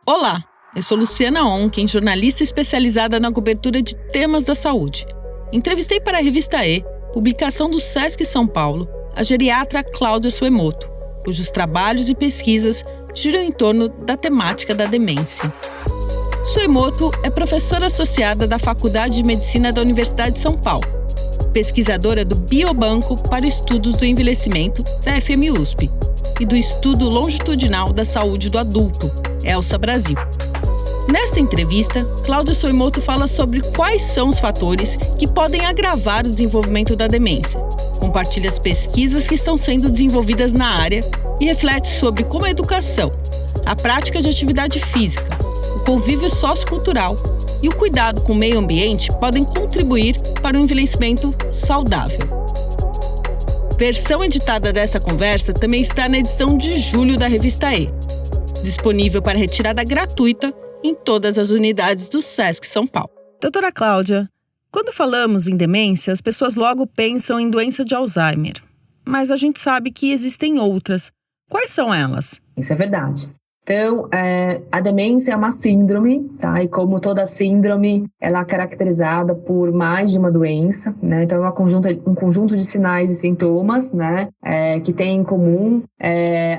Olá, eu sou Luciana Onken, jornalista especializada na cobertura de temas da saúde. Entrevistei para a revista E, publicação do Sesc São Paulo, a geriatra Cláudia Soemoto, cujos trabalhos e pesquisas giram em torno da temática da demência. Soemoto é professora associada da Faculdade de Medicina da Universidade de São Paulo, pesquisadora do Biobanco para Estudos do Envelhecimento da FMUSP e do Estudo Longitudinal da Saúde do Adulto, ELSA Brasil. Nesta entrevista, Cláudia Soemoto fala sobre quais são os fatores que podem agravar o desenvolvimento da demência, compartilha as pesquisas que estão sendo desenvolvidas na área e reflete sobre como a educação, a prática de atividade física, o convívio sociocultural e o cuidado com o meio ambiente podem contribuir para um envelhecimento saudável. Versão editada dessa conversa também está na edição de julho da revista E, disponível para retirada gratuita em todas as unidades do Sesc São Paulo. Doutora Cláudia, quando falamos em demência, as pessoas logo pensam em doença de Alzheimer. Mas a gente sabe que existem outras. Quais são elas? Isso é verdade. Então, a demência é uma síndrome, tá? E como toda síndrome, ela é caracterizada por mais de uma doença, né? Então, é um conjunto de sinais e sintomas, né? Que tem em comum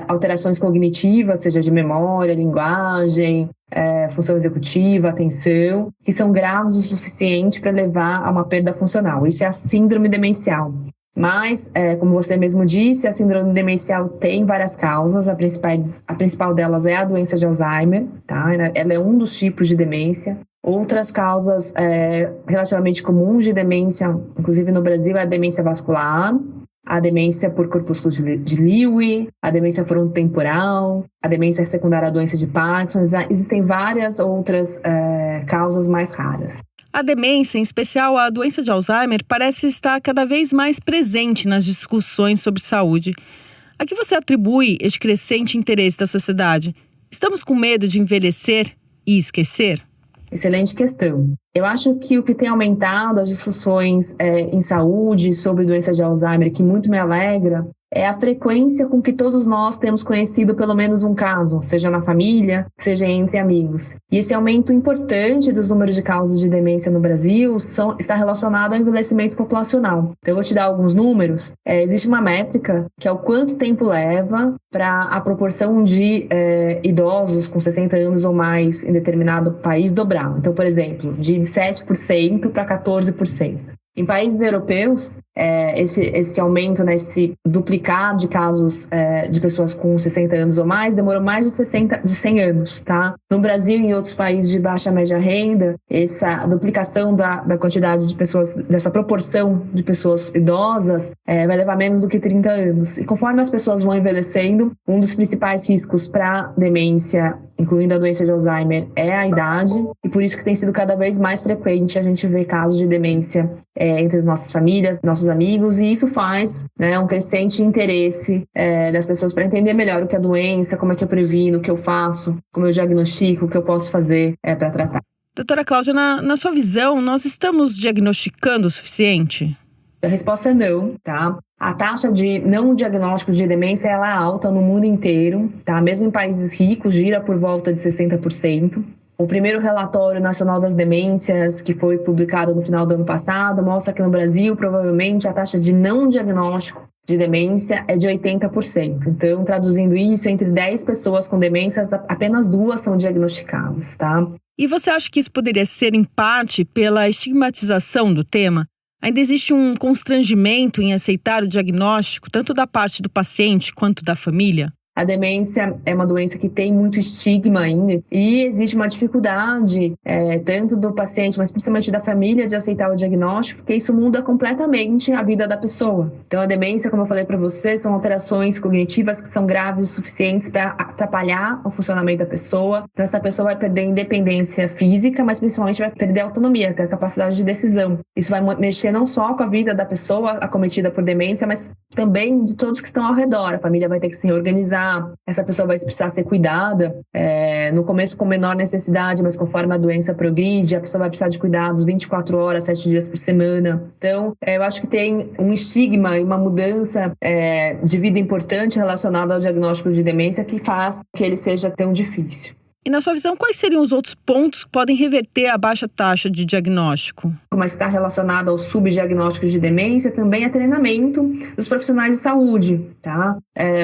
alterações cognitivas, seja de memória, linguagem, função executiva, atenção, que são graves o suficiente para levar a uma perda funcional. Isso é a síndrome demencial. Mas, como você mesmo disse, a síndrome demencial tem várias causas. A principal delas é a doença de Alzheimer, tá? Ela é um dos tipos de demência. Outras causas relativamente comuns de demência, inclusive no Brasil, é a demência vascular, a demência por corpúsculos de Lewy, a demência frontotemporal, a demência secundária à doença de Parkinson. Existem várias outras causas mais raras. A demência, em especial a doença de Alzheimer, parece estar cada vez mais presente nas discussões sobre saúde. A que você atribui este crescente interesse da sociedade? Estamos com medo de envelhecer e esquecer? Excelente questão. Eu acho que o que tem aumentado as discussões em saúde sobre doença de Alzheimer, que muito me alegra, é a frequência com que todos nós temos conhecido pelo menos um caso, seja na família, seja entre amigos. E esse aumento importante dos números de casos de demência no Brasil está relacionado ao envelhecimento populacional. Então, eu vou te dar alguns números. Existe uma métrica que é o quanto tempo leva para a proporção de idosos com 60 anos ou mais em determinado país dobrar. Então, por exemplo, de 7% para 14%. Em países europeus, esse aumento, né, esse duplicar de casos de pessoas com 60 anos ou mais demorou mais de 100 anos, tá? No Brasil e em outros países de baixa e média renda, essa duplicação da quantidade de pessoas, dessa proporção de pessoas idosas, vai levar menos do que 30 anos. E conforme as pessoas vão envelhecendo, um dos principais riscos para demência, incluindo a doença de Alzheimer, é a idade, e por isso que tem sido cada vez mais frequente a gente ver casos de demência entre as nossas famílias, nossos amigos, e isso faz, né, um crescente interesse das pessoas para entender melhor o que é a doença, como é que eu previno, o que eu faço, como eu diagnostico, o que eu posso fazer para tratar. Doutora Cláudia, na sua visão, nós estamos diagnosticando o suficiente? A resposta é não, tá? A taxa de não diagnóstico de demência ela é alta no mundo inteiro, tá? Mesmo em países ricos, gira por volta de 60%. O primeiro relatório nacional das demências, que foi publicado no final do ano passado, mostra que no Brasil, provavelmente, a taxa de não diagnóstico de demência é de 80%. Então, traduzindo isso, entre 10 pessoas com demências, apenas 2 são diagnosticadas, tá? E você acha que isso poderia ser, em parte, pela estigmatização do tema? Ainda existe um constrangimento em aceitar o diagnóstico, tanto da parte do paciente quanto da família? A demência é uma doença que tem muito estigma ainda e existe uma dificuldade tanto do paciente, mas principalmente da família, de aceitar o diagnóstico, porque isso muda completamente a vida da pessoa. Então, a demência, como eu falei para você, são alterações cognitivas que são graves o suficientes para atrapalhar o funcionamento da pessoa. Então, essa pessoa vai perder independência física, mas principalmente vai perder a autonomia, que é a capacidade de decisão. Isso vai mexer não só com a vida da pessoa acometida por demência, mas também de todos que estão ao redor. A família vai ter que se reorganizar, essa pessoa vai precisar ser cuidada, no começo com menor necessidade, mas conforme a doença progride, a pessoa vai precisar de cuidados 24 horas, 7 dias por semana. Então, eu acho que tem um estigma e uma mudança de vida importante relacionada ao diagnóstico de demência que faz que ele seja tão difícil. E na sua visão, quais seriam os outros pontos que podem reverter a baixa taxa de diagnóstico? Mas está relacionado ao subdiagnóstico de demência, também é treinamento dos profissionais de saúde, tá?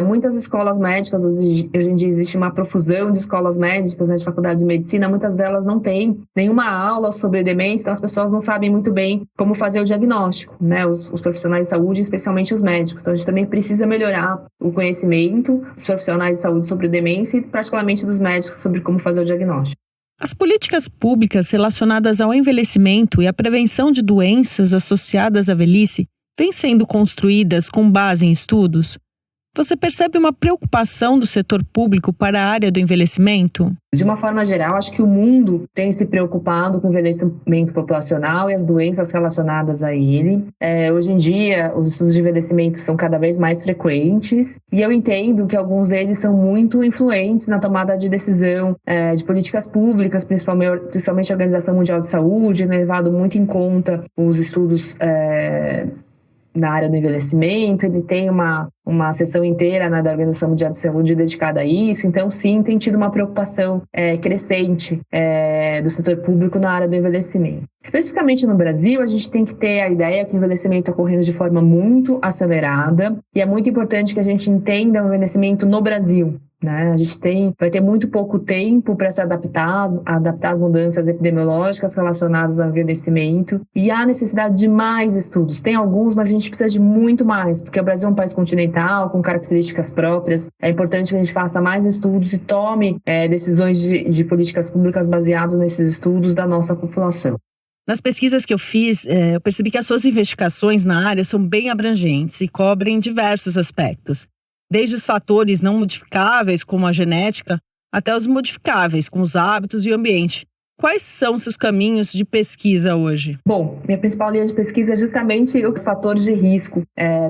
Muitas escolas médicas, hoje em dia existe uma profusão de escolas médicas, né, de faculdade de medicina, muitas delas não têm nenhuma aula sobre demência, então as pessoas não sabem muito bem como fazer o diagnóstico, né? Os profissionais de saúde, especialmente os médicos. Então a gente também precisa melhorar o conhecimento dos profissionais de saúde sobre demência e particularmente dos médicos sobre como fazer o diagnóstico. As políticas públicas relacionadas ao envelhecimento e à prevenção de doenças associadas à velhice vêm sendo construídas com base em estudos? Você percebe uma preocupação do setor público para a área do envelhecimento? De uma forma geral, acho que o mundo tem se preocupado com o envelhecimento populacional e as doenças relacionadas a ele. Hoje em dia, os estudos de envelhecimento são cada vez mais frequentes e eu entendo que alguns deles são muito influentes na tomada de decisão de políticas públicas, principalmente a Organização Mundial de Saúde, né, levado muito em conta os estudos na área do envelhecimento. Ele tem uma seção inteira, né, da Organização Mundial de Saúde dedicada a isso. Então, sim, tem tido uma preocupação crescente do setor público na área do envelhecimento. Especificamente no Brasil, a gente tem que ter a ideia que o envelhecimento está ocorrendo de forma muito acelerada e é muito importante que a gente entenda o envelhecimento no Brasil. Né? A gente vai ter muito pouco tempo para se adaptar às mudanças epidemiológicas relacionadas ao envelhecimento e há necessidade de mais estudos. Tem alguns, mas a gente precisa de muito mais, porque o Brasil é um país continental, com características próprias. É importante que a gente faça mais estudos e tome decisões de políticas públicas baseadas nesses estudos da nossa população. Nas pesquisas que eu fiz, eu percebi que as suas investigações na área são bem abrangentes e cobrem diversos aspectos. Desde os fatores não modificáveis, como a genética, até os modificáveis, como os hábitos e o ambiente. Quais são seus caminhos de pesquisa hoje? Bom, minha principal linha de pesquisa é justamente os fatores de risco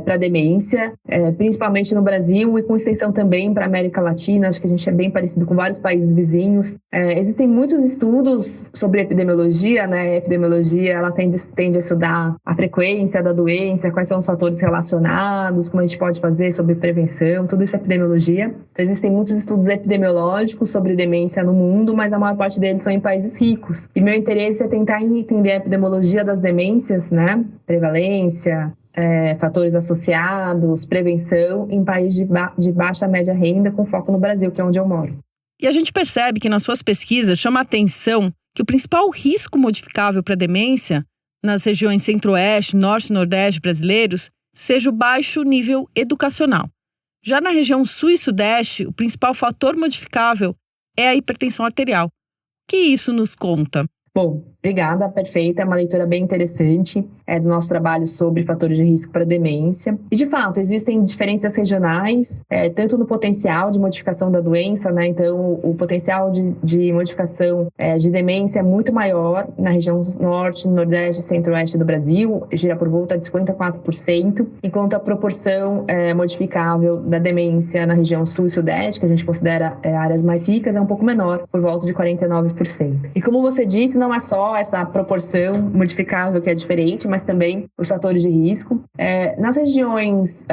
para demência, principalmente no Brasil e com extensão também para a América Latina. Acho que a gente é bem parecido com vários países vizinhos. Existem muitos estudos sobre epidemiologia, né? A epidemiologia ela tende a estudar a frequência da doença, quais são os fatores relacionados, como a gente pode fazer sobre prevenção, tudo isso é epidemiologia. Então, existem muitos estudos epidemiológicos sobre demência no mundo, mas a maior parte deles são em países ricos. E meu interesse é tentar entender a epidemiologia das demências, né? Prevalência, fatores associados, prevenção em países de baixa média renda, com foco no Brasil, que é onde eu moro. E a gente percebe que nas suas pesquisas chama a atenção que o principal risco modificável para a demência nas regiões centro-oeste, norte e nordeste brasileiros seja o baixo nível educacional. Já na região sul e sudeste, o principal fator modificável é a hipertensão arterial. O que isso nos conta? Bom, obrigada, perfeita. É uma leitura bem interessante do nosso trabalho sobre fatores de risco para demência. E, de fato, existem diferenças regionais, tanto no potencial de modificação da doença, né? Então, o potencial de modificação de demência é muito maior na região norte, nordeste e centro-oeste do Brasil, gira por volta de 54%, enquanto a proporção modificável da demência na região sul e sudeste, que a gente considera áreas mais ricas, é um pouco menor, por volta de 49%. E como você disse, não é só essa proporção modificável que é diferente, mas também os fatores de risco. Nas regiões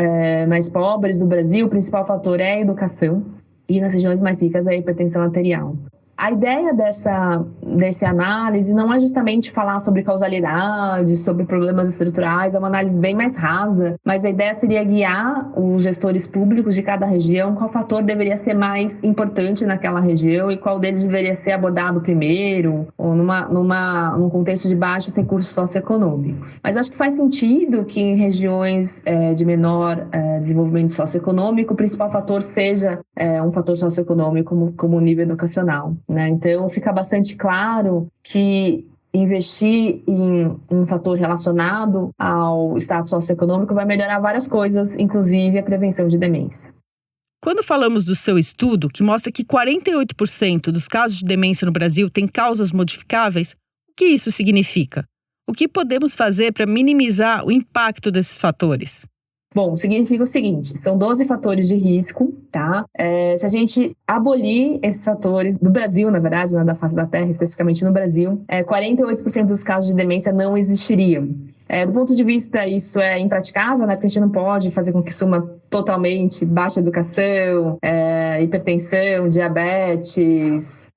mais pobres do Brasil, o principal fator é a educação, e nas regiões mais ricas é a hipertensão arterial. A ideia dessa análise não é justamente falar sobre causalidade, sobre problemas estruturais, é uma análise bem mais rasa, mas a ideia seria guiar os gestores públicos de cada região qual fator deveria ser mais importante naquela região e qual deles deveria ser abordado primeiro, ou num contexto de baixos recursos socioeconômicos. Mas acho que faz sentido que em regiões de menor desenvolvimento socioeconômico, o principal fator seja um fator socioeconômico como o nível educacional. Né? Então, fica bastante claro que investir em um fator relacionado ao status socioeconômico vai melhorar várias coisas, inclusive a prevenção de demência. Quando falamos do seu estudo, que mostra que 48% dos casos de demência no Brasil têm causas modificáveis, o que isso significa? O que podemos fazer para minimizar o impacto desses fatores? Bom, significa o seguinte, são 12 fatores de risco, tá? Se a gente abolir esses fatores do Brasil, na verdade, da face da Terra, especificamente no Brasil, 48% dos casos de demência não existiriam. Do ponto de vista, isso é impraticável, né? Porque a gente não pode fazer com que suma totalmente baixa educação, hipertensão, diabetes,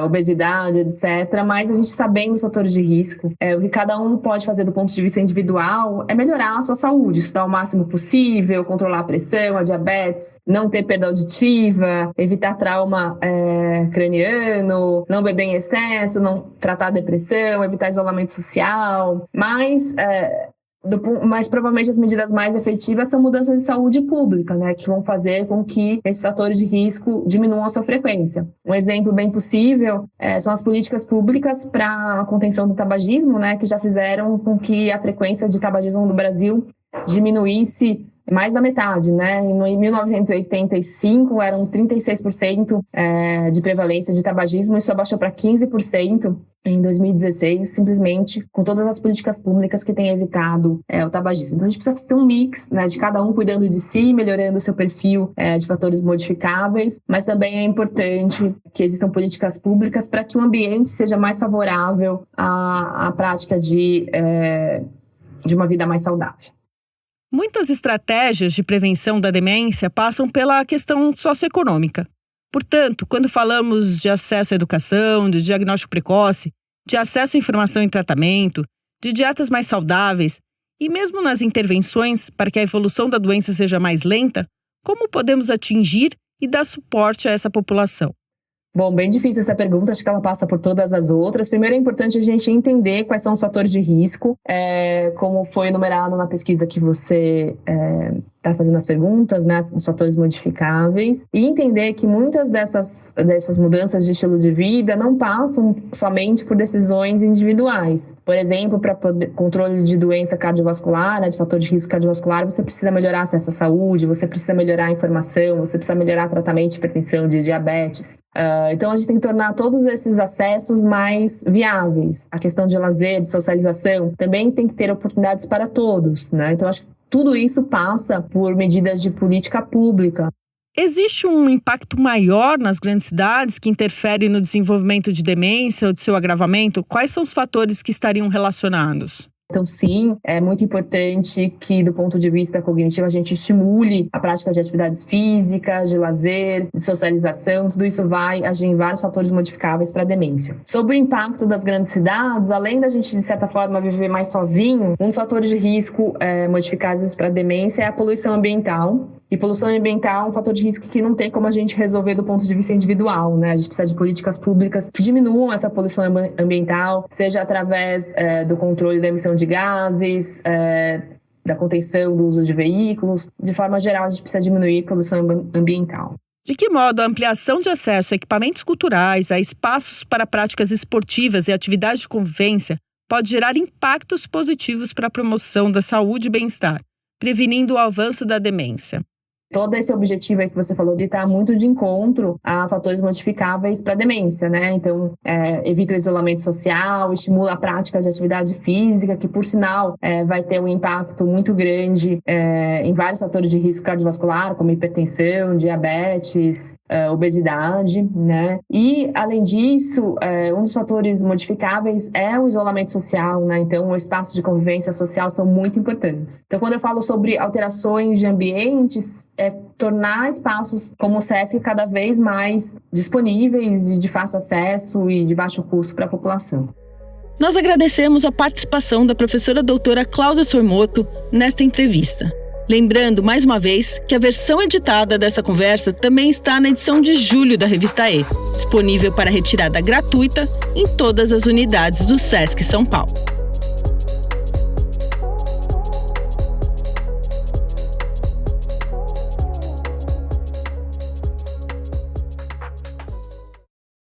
obesidade, etc. Mas a gente está bem nos fatores de risco. O que cada um pode fazer do ponto de vista individual é melhorar a sua saúde, estudar o máximo possível, controlar a pressão, a diabetes, não ter perda auditiva, evitar trauma craniano, não beber em excesso, não tratar a depressão, evitar isolamento social. Mas provavelmente as medidas mais efetivas são mudanças de saúde pública, né, que vão fazer com que esses fatores de risco diminuam a sua frequência. Um exemplo bem possível são as políticas públicas para a contenção do tabagismo, né, que já fizeram com que a frequência de tabagismo no Brasil diminuísse mais da metade, né? Em 1985 eram 36% de prevalência de tabagismo, isso abaixou para 15% em 2016, simplesmente com todas as políticas públicas que têm evitado o tabagismo. Então a gente precisa ter um mix, né, de cada um cuidando de si, melhorando o seu perfil de fatores modificáveis, mas também é importante que existam políticas públicas para que o ambiente seja mais favorável à prática de uma vida mais saudável. Muitas estratégias de prevenção da demência passam pela questão socioeconômica. Portanto, quando falamos de acesso à educação, de diagnóstico precoce, de acesso à informação e tratamento, de dietas mais saudáveis e mesmo nas intervenções para que a evolução da doença seja mais lenta, como podemos atingir e dar suporte a essa população? Bom, bem difícil essa pergunta, acho que ela passa por todas as outras. Primeiro é importante a gente entender quais são os fatores de risco, como foi enumerado na pesquisa que você está fazendo as perguntas, né, os fatores modificáveis, e entender que muitas dessas mudanças de estilo de vida não passam somente por decisões individuais. Por exemplo, para controle de doença cardiovascular, né, de fator de risco cardiovascular, você precisa melhorar acesso à saúde, você precisa melhorar a informação, você precisa melhorar tratamento de hipertensão, de diabetes. Então, a gente tem que tornar todos esses acessos mais viáveis. A questão de lazer, de socialização, também tem que ter oportunidades para todos, né? Então, acho que tudo isso passa por medidas de política pública. Existe um impacto maior nas grandes cidades que interfere no desenvolvimento de demência ou de seu agravamento? Quais são os fatores que estariam relacionados? Então, sim, é muito importante que, do ponto de vista cognitivo, a gente estimule a prática de atividades físicas, de lazer, de socialização. Tudo isso vai agir em vários fatores modificáveis para a demência. Sobre o impacto das grandes cidades, além da gente, de certa forma, viver mais sozinho, um dos fatores de risco modificáveis para a demência é a poluição ambiental. E poluição ambiental é um fator de risco que não tem como a gente resolver do ponto de vista individual, né? A gente precisa de políticas públicas que diminuam essa poluição ambiental, seja através do controle da emissão de gases, da contenção do uso de veículos. De forma geral, a gente precisa diminuir a poluição ambiental. De que modo a ampliação de acesso a equipamentos culturais, a espaços para práticas esportivas e atividades de convivência pode gerar impactos positivos para a promoção da saúde e bem-estar, prevenindo o avanço da demência? Todo esse objetivo aí que você falou de estar muito de encontro a fatores modificáveis para a demência, né? Então, evita o isolamento social, estimula a prática de atividade física, que, por sinal, vai ter um impacto muito grande em vários fatores de risco cardiovascular, como hipertensão, diabetes, obesidade, né? E, além disso, um dos fatores modificáveis é o isolamento social, né? Então, o espaço de convivência social são muito importantes. Então, quando eu falo sobre alterações de ambientes, tornar espaços como o SESC cada vez mais disponíveis e de fácil acesso e de baixo custo para a população. Nós agradecemos a participação da professora doutora Cláudia Soemoto nesta entrevista. Lembrando, mais uma vez, que a versão editada dessa conversa também está na edição de julho da revista E, disponível para retirada gratuita em todas as unidades do SESC São Paulo.